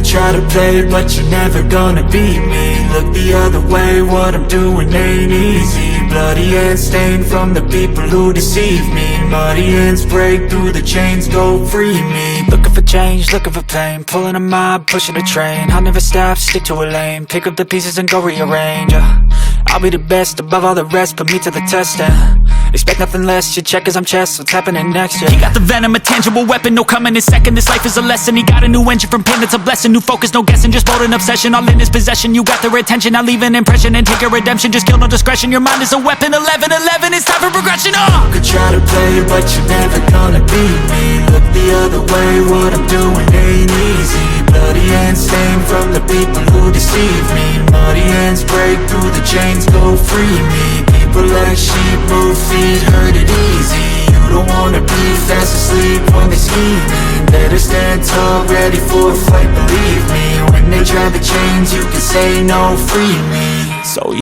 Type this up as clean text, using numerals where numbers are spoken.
try to play, but you're never gonna beat me. Look the other way, what I'm doing ain't easy. Bloody hands stained from the people who deceive me. Muddy hands break through the chains, go free me. Looking for change, looking for pain, pulling a mob, pushing a train. I'll never stop, stick to a lane, pick up the pieces and go rearrange. I'll be the best above all the rest, put me to the test and expect nothing less, your check is I'm chess, what's happening next, yeah. He got the venom, a tangible weapon, no coming in second. This life is a lesson, he got a new engine from pain, it's a blessing. New focus, no guessing, just bold and obsession. All in his possession, you got their attention. I'll leave an impression and take your redemption. Just kill, no discretion, your mind is a weapon. 11-11, it's time for progression, You could try to play, but you're never gonna beat me. Look the other way, what I'm doing ain't easy. Bloody hands stained from the people who deceive me. Muddy hands break through the chains, go free me. People like sheep move feet, hurt it easy. You don't wanna be fast asleep when they scheming. Better stand tall, ready for a fight, believe me. When they try the chains, you can say no, free me. So